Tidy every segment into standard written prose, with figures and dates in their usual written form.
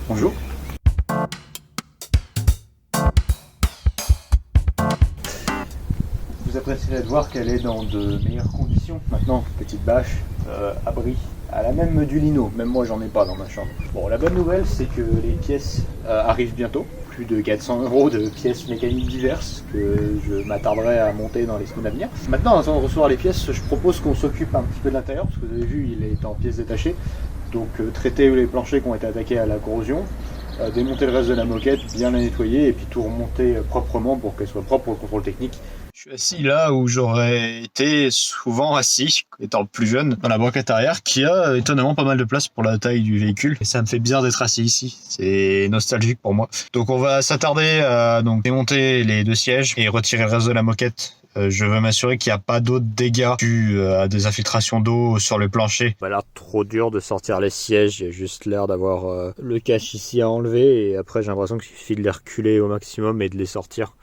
Bonjour. Vous apprécierez de voir qu'elle est dans de meilleures conditions. Maintenant, petite bâche, abri, à la même du lino. Même moi, j'en ai pas dans ma chambre. Bon, la bonne nouvelle, c'est que les pièces arrivent bientôt. Plus de 400 € de pièces mécaniques diverses que je m'attarderai à monter dans les semaines à venir. Maintenant, avant de recevoir les pièces, je propose qu'on s'occupe un petit peu de l'intérieur, parce que vous avez vu, il est en pièces détachées. Donc, traiter les planchers qui ont été attaqués à la corrosion. Démonter le reste de la moquette, bien la nettoyer et puis tout remonter proprement pour qu'elle soit propre pour le contrôle technique. Je suis assis là où j'aurais été souvent assis, étant plus jeune, dans la banquette arrière, qui a étonnamment pas mal de place pour la taille du véhicule. Et ça me fait bizarre d'être assis ici, c'est nostalgique pour moi. Donc on va s'attarder à démonter les 2 sièges et retirer le reste de la moquette. Je veux m'assurer qu'il n'y a pas d'autres dégâts dus à des infiltrations d'eau sur le plancher. Ça a l'air trop dur de sortir les sièges, il y a juste l'air d'avoir le cache ici à enlever et après j'ai l'impression qu'il suffit de les reculer au maximum et de les sortir.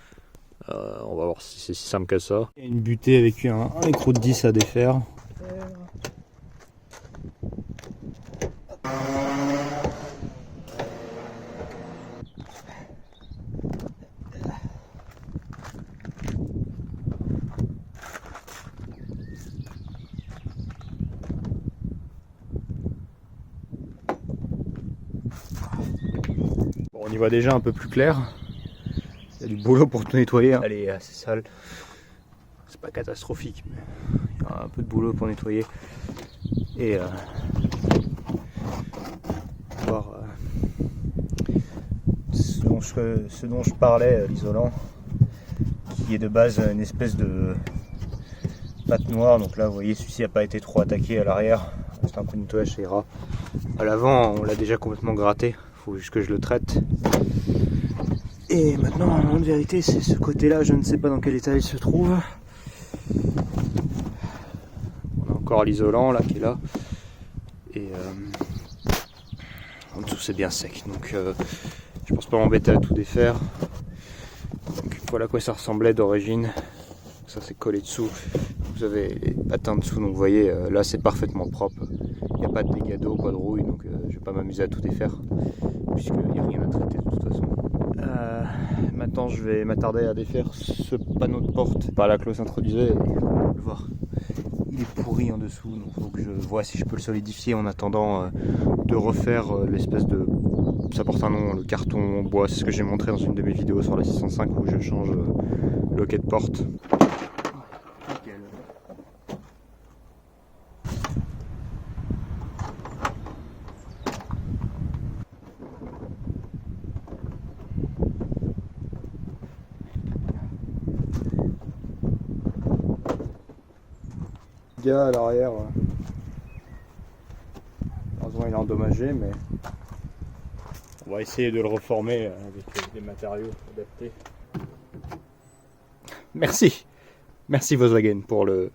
On va voir si c'est si simple que ça. Il y a une butée avec un écrou de 10 à défaire. Bon, on y voit déjà un peu plus clair. Il y a du boulot pour tout nettoyer, hein. Elle est assez sale. C'est pas catastrophique, mais il y a un peu de boulot pour nettoyer. Et voir ce dont je parlais, l'isolant, qui est de base une espèce de pâte noire. Donc là, vous voyez, celui-ci n'a pas été trop attaqué à l'arrière. C'est un coup de nettoyage, ça ira. À l'avant, on l'a déjà complètement gratté. Il faut juste que je le traite. Et maintenant, en vérité, c'est ce côté-là, je ne sais pas dans quel état il se trouve. On a encore l'isolant là qui est là. Et en dessous c'est bien sec. Donc je pense pas m'embêter à tout défaire. Donc voilà à quoi ça ressemblait d'origine. Ça c'est collé dessous. Vous avez les patins dessous, donc vous voyez, là c'est parfaitement propre. Il n'y a pas de dégâts d'eau, pas de rouille, donc je vais pas m'amuser à tout défaire. Puisqu'il n'y a rien à traiter de toute façon. Maintenant je vais m'attarder à défaire ce panneau de porte par la cloche introduisée et le voir. Il est pourri en dessous, donc il faut que je vois si je peux le solidifier en attendant de refaire l'espèce de... Ça porte un nom, le carton en bois, c'est ce que j'ai montré dans une de mes vidéos sur la 605 où je change le loquet de porte. À l'arrière, heureusement il est endommagé, mais on va essayer de le reformer avec des matériaux adaptés. Merci Volkswagen pour le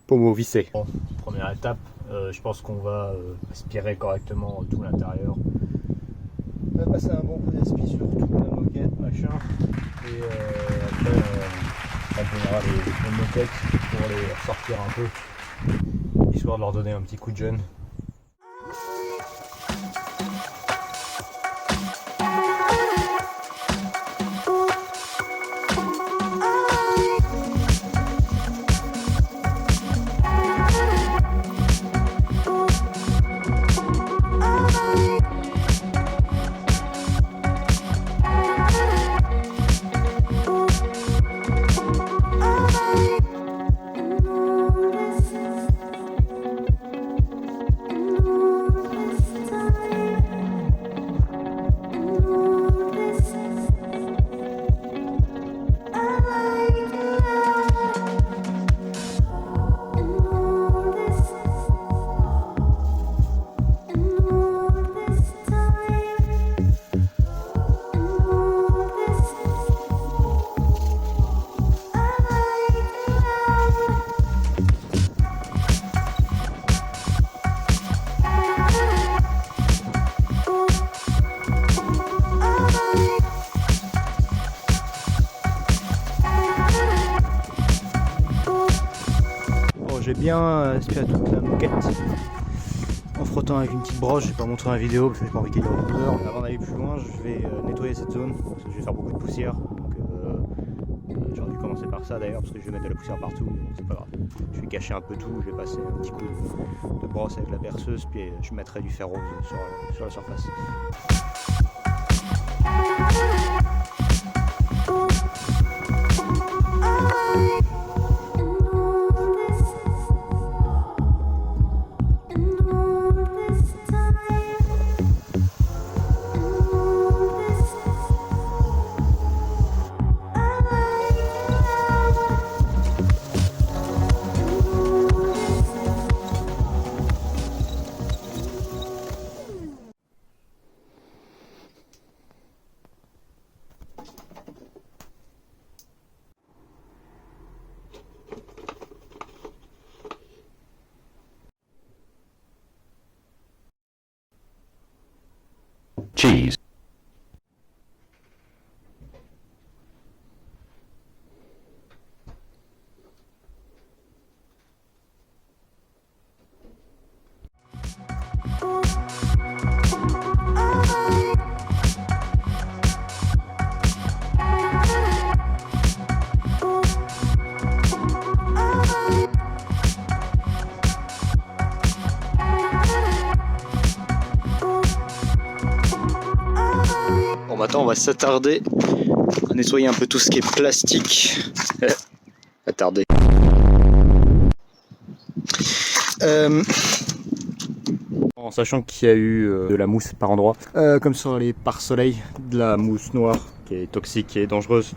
pommeau vissé. Bon, première étape, je pense qu'on va aspirer correctement tout l'intérieur. On va passer un bon coup d'aspi sur toute la moquette, machin, et après on prenera les moquettes pour les ressortir un peu. Histoire de leur donner un petit coup de jeune. j'ai bien aspiré toute la moquette. En frottant avec une petite broche. J'ai pas montré dans la vidéo parce que j'ai pas envie qu'il y ait d'odeur. Avant d'aller plus loin, je vais nettoyer cette zone parce que je vais faire beaucoup de poussière. Donc j'aurais dû commencer par ça d'ailleurs parce que je vais mettre de la poussière partout. Donc c'est pas grave. Je vais cacher un peu tout. Je vais passer un petit coup de brosse avec la perceuse puis je mettrai du fer rose sur la surface. Cheese. Bon, maintenant on va s'attarder à nettoyer un peu tout ce qui est plastique. Attarder. En sachant qu'il y a eu de la mousse par endroits, comme sur les pare-soleil, de la mousse noire qui est toxique et dangereuse.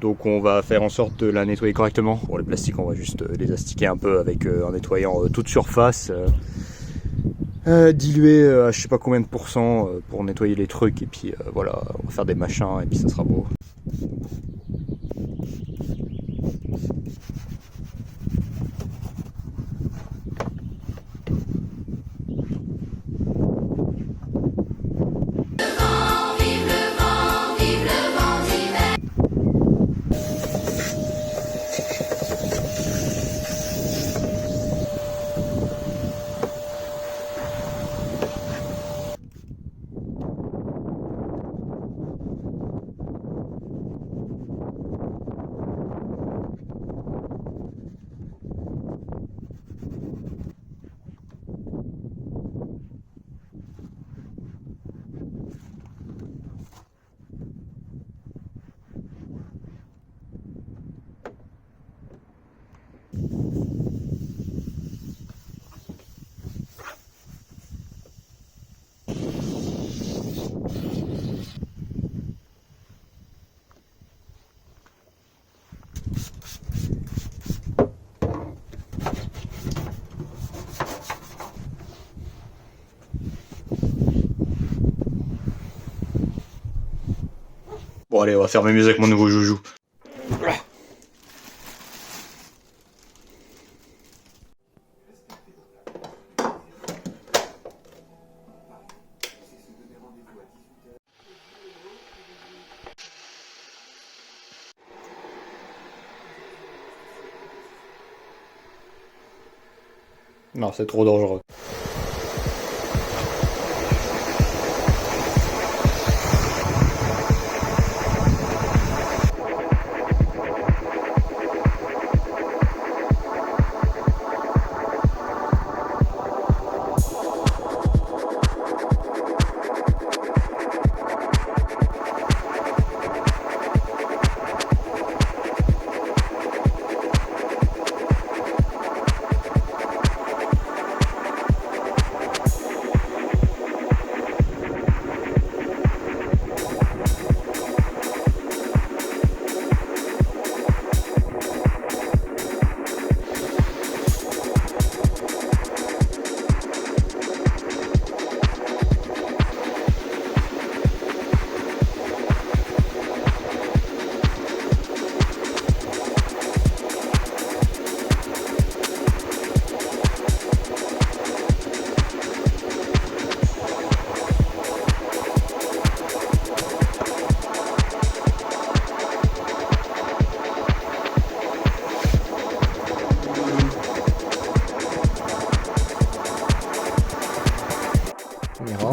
Donc on va faire en sorte de la nettoyer correctement. Pour les plastiques, on va juste les astiquer un peu avec en nettoyant toute surface. Diluer à je sais pas combien de pourcents pour nettoyer les trucs et puis voilà, on va faire des machins et puis ça sera beau. Bon allez, on va faire mes musiques avec mon nouveau joujou. Non, c'est trop dangereux.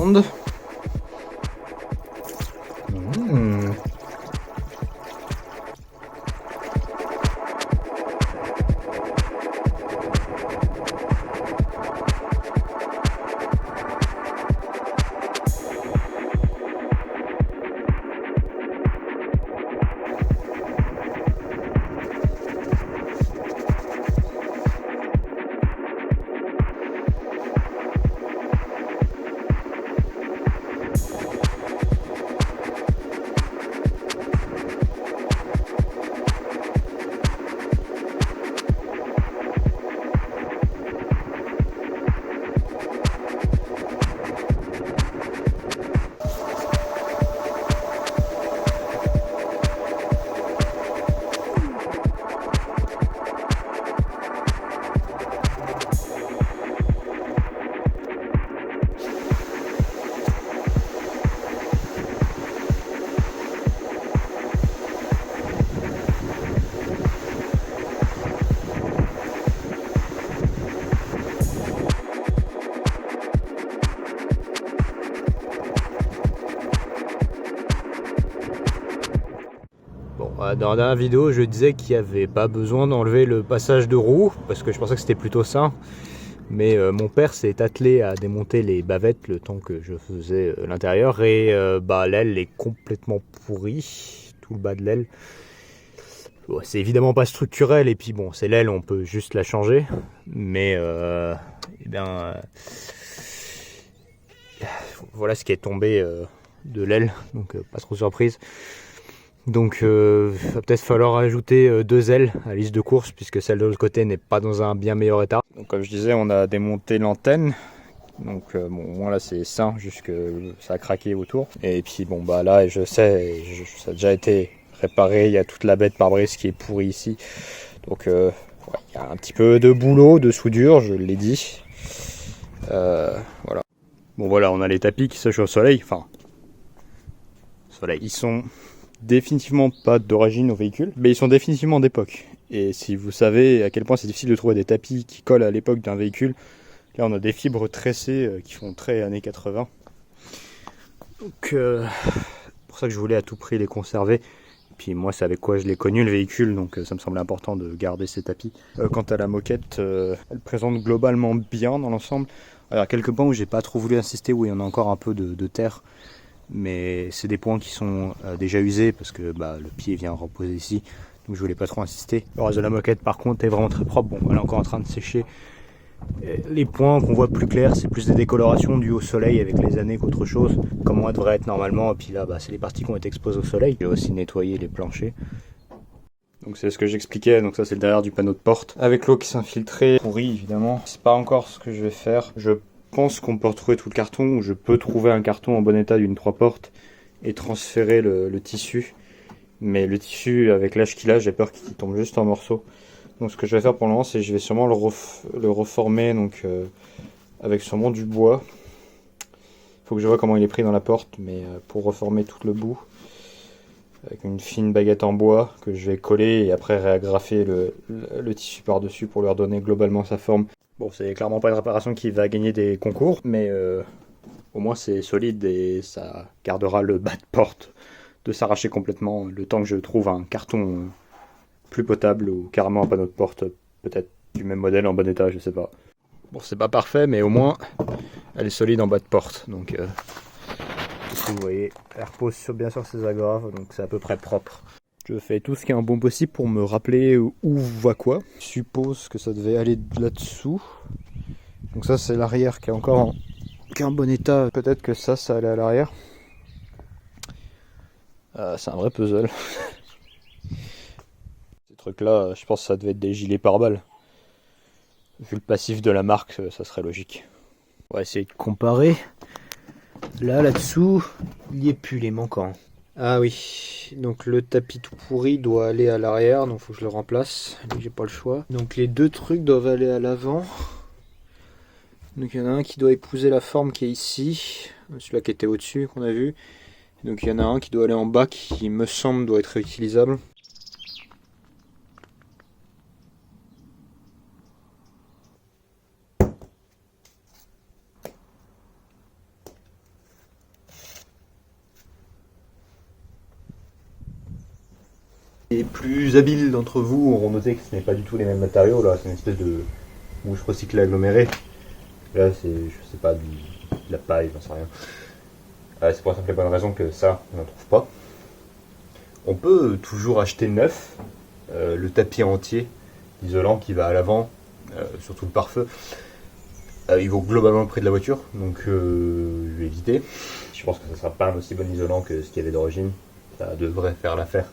viande. Dans la dernière vidéo, je disais qu'il n'y avait pas besoin d'enlever le passage de roue parce que je pensais que c'était plutôt sain. Mais mon père s'est attelé à démonter les bavettes le temps que je faisais l'intérieur et l'aile est complètement pourrie, tout le bas de l'aile. Bon, c'est évidemment pas structurel et puis bon, c'est l'aile, on peut juste la changer. Mais voilà ce qui est tombé de l'aile, donc pas trop surprise. Donc il va peut-être falloir ajouter 2 ailes à la liste de course puisque celle de l'autre côté n'est pas dans un bien meilleur état. Donc comme je disais, on a démonté l'antenne. Donc bon, moi là c'est sain, juste que ça a craqué autour. Et puis bon là je sais, ça a déjà été réparé, il y a toute la bête pare-brise qui est pourrie ici. Donc il y a un petit peu de boulot, de soudure, je l'ai dit. Voilà. Bon voilà, on a les tapis qui sèchent au soleil. Enfin, soleil. Ils sont définitivement pas d'origine au véhicule, mais ils sont définitivement d'époque. Et si vous savez à quel point c'est difficile de trouver des tapis qui collent à l'époque d'un véhicule, là on a des fibres tressées qui font très années 80. Donc pour ça que je voulais à tout prix les conserver. Et puis moi c'est avec quoi je l'ai connu le véhicule, donc ça me semblait important de garder ces tapis. Quant à la moquette, elle présente globalement bien dans l'ensemble. Alors quelques points où j'ai pas trop voulu insister, où il y en a encore un peu de terre. Mais c'est des points qui sont déjà usés parce que le pied vient reposer ici, donc je voulais pas trop insister. Le reste de la moquette par contre est vraiment très propre. Bon, elle est encore en train de sécher. Les points qu'on voit plus clairs, c'est plus des décolorations dues au soleil avec les années qu'autre chose, comme moi devrait être normalement. Et puis là c'est les parties qui ont été exposées au soleil. J'ai aussi nettoyé les planchers. Donc c'est ce que j'expliquais, donc ça c'est le derrière du panneau de porte avec l'eau qui s'infiltrait, pourri évidemment. C'est pas encore ce que je vais faire. Je pense qu'on peut retrouver tout le carton, ou je peux trouver un carton en bon état d'une 3 portes et transférer le tissu. Mais le tissu, avec l'âge qu'il a, j'ai peur qu'il tombe juste en morceaux. Donc ce que je vais faire pour le moment, c'est que je vais sûrement le reformer donc, avec sûrement du bois. Il faut que je vois comment il est pris dans la porte, mais pour reformer tout le bout, avec une fine baguette en bois que je vais coller et après réagrafer le tissu par-dessus pour lui redonner globalement sa forme. Bon, c'est clairement pas une réparation qui va gagner des concours, mais au moins c'est solide et ça gardera le bas de porte de s'arracher complètement le temps que je trouve un carton plus potable ou carrément un panneau de porte, peut-être du même modèle en bon état, je sais pas. Bon, c'est pas parfait, mais au moins elle est solide en bas de porte, donc vous voyez, elle repose bien sur ses agrafes, donc c'est à peu près propre. Je fais tout ce qui est un bon possible pour me rappeler où va quoi. Je suppose que ça devait aller là-dessous. Donc ça c'est l'arrière qui est encore en bon état. Peut-être que ça allait à l'arrière. C'est un vrai puzzle. Ces trucs là, je pense que ça devait être des gilets pare-balles. Vu le passif de la marque, ça serait logique. On va essayer de comparer. Là-dessous, il n'y est plus les manquants. Ah oui, donc le tapis tout pourri doit aller à l'arrière, donc faut que je le remplace, j'ai pas le choix. Donc les deux trucs doivent aller à l'avant. Donc il y en a un qui doit épouser la forme qui est ici, celui-là qui était au-dessus qu'on a vu. Donc il y en a un qui doit aller en bas qui me semble doit être réutilisable. Les plus habiles d'entre vous auront noté que ce n'est pas du tout les mêmes matériaux. Là, c'est une espèce de mouche recyclée agglomérée. Là, c'est, je sais pas, de la paille, j'en sais rien. C'est pour la simple et bonne raison que ça, on n'en trouve pas. On peut toujours acheter neuf le tapis entier isolant qui va à l'avant, surtout le pare-feu. Il vaut globalement le prix de la voiture, donc je vais éviter. Je pense que ça sera pas un aussi bon isolant que ce qu'il y avait d'origine. Ça devrait faire l'affaire.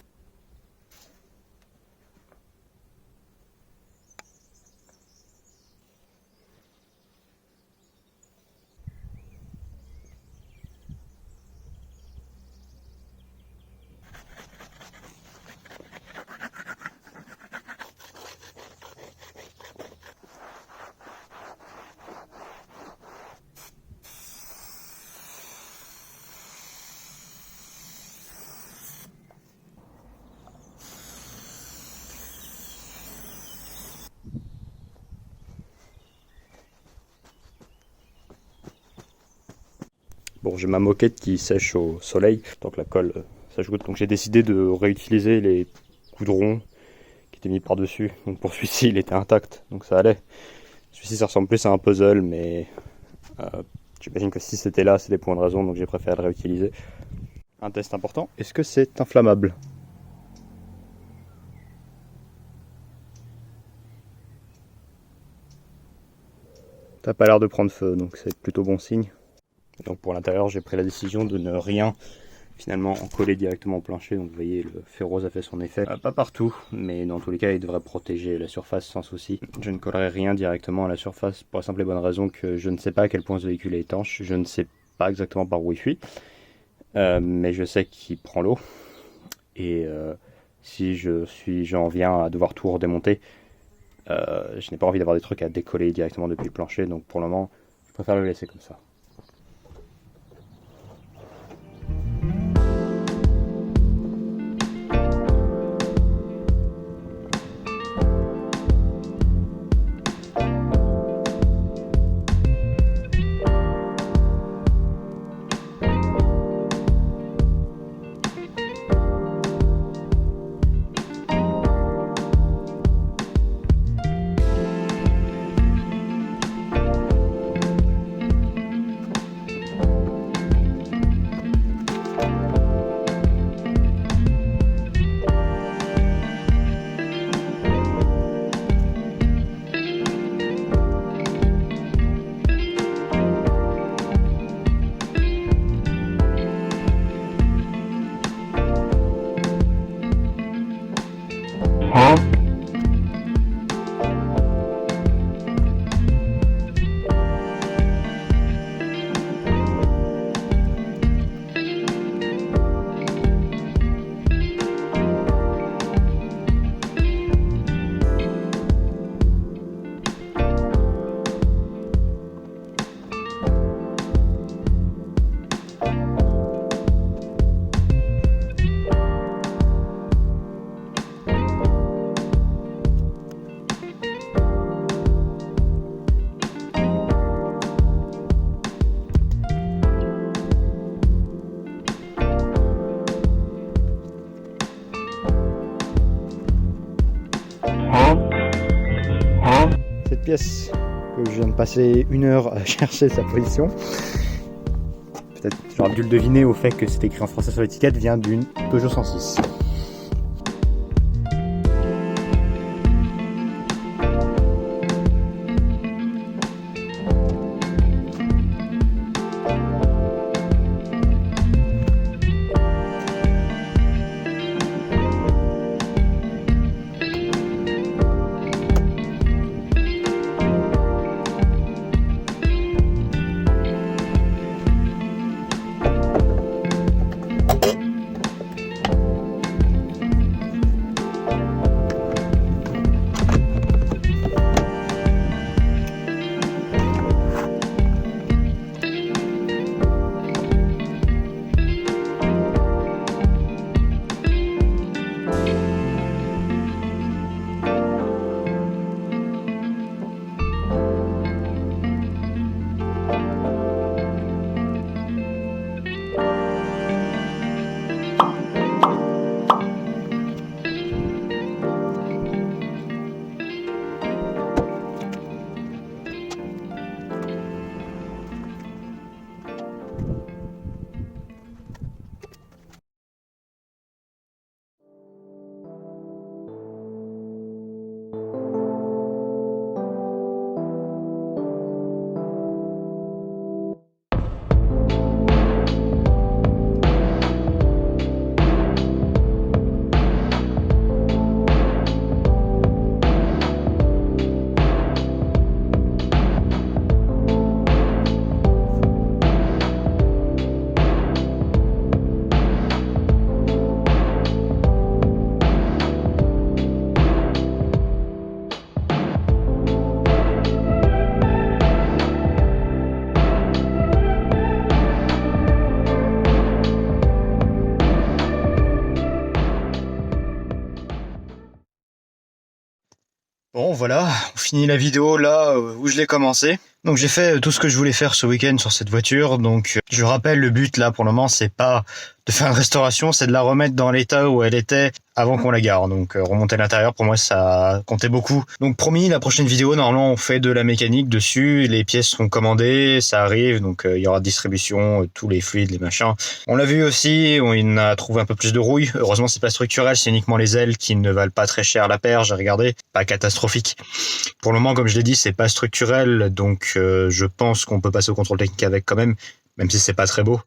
Bon, j'ai ma moquette qui sèche au soleil, donc la colle s'ajoute. Donc j'ai décidé de réutiliser les goudrons qui étaient mis par-dessus. Donc pour celui-ci, il était intact, donc ça allait. Celui-ci, ça ressemble plus à un puzzle, mais j'imagine que si c'était là, c'était pour une raison, donc j'ai préféré le réutiliser. Un test important, est-ce que c'est inflammable? Ça n'a pas l'air de prendre feu, donc c'est plutôt bon signe. Donc pour l'intérieur, j'ai pris la décision de ne rien finalement en coller directement au plancher. Donc vous voyez, le fer rose a fait son effet. Pas partout, mais dans tous les cas, il devrait protéger la surface sans souci. Je ne collerai rien directement à la surface pour la simple et bonne raison que je ne sais pas à quel point ce véhicule est étanche. Je ne sais pas exactement par où il fuit, mais je sais qu'il prend l'eau. Et si j'en viens à devoir tout redémonter, je n'ai pas envie d'avoir des trucs à décoller directement depuis le plancher. Donc pour le moment, je préfère le laisser comme ça. Cette pièce que je viens de passer 1 heure à chercher sa position, peut-être j'aurais dû le deviner au fait que c'est écrit en français sur l'étiquette, vient d'une Peugeot 106. Bon voilà, on finit la vidéo là où je l'ai commencé. Donc j'ai fait tout ce que je voulais faire ce week-end sur cette voiture. Donc je rappelle, le but là pour le moment c'est pas de faire une restauration, c'est de la remettre dans l'état où elle était avant qu'on la gare. Donc remonter l'intérieur, pour moi ça comptait beaucoup. Donc promis, la prochaine vidéo, normalement on fait de la mécanique dessus, les pièces seront commandées, ça arrive, donc il y aura distribution, tous les fluides, les machins. On l'a vu aussi, on a trouvé un peu plus de rouille. Heureusement c'est pas structurel, c'est uniquement les ailes qui ne valent pas très cher la paire, j'ai regardé, pas catastrophique. Pour le moment, comme je l'ai dit, c'est pas structurel, donc je pense qu'on peut passer au contrôle technique avec quand même si c'est pas très beau.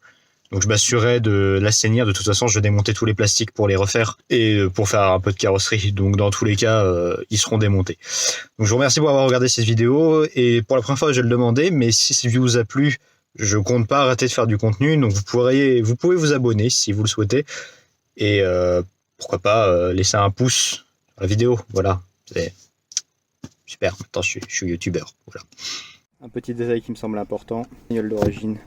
Donc je m'assurerai de l'assainir. De toute façon, je vais démonter tous les plastiques pour les refaire et pour faire un peu de carrosserie. Donc dans tous les cas, ils seront démontés. Donc je vous remercie pour avoir regardé cette vidéo. Et pour la première fois, je le demandais, mais si cette vidéo vous a plu, je compte pas arrêter de faire du contenu. Donc vous pouvez vous abonner si vous le souhaitez. Et pourquoi pas laisser un pouce sur la vidéo. Voilà, c'est super. Maintenant, je suis youtubeur. Voilà. Un petit détail qui me semble important. Manuel d'origine.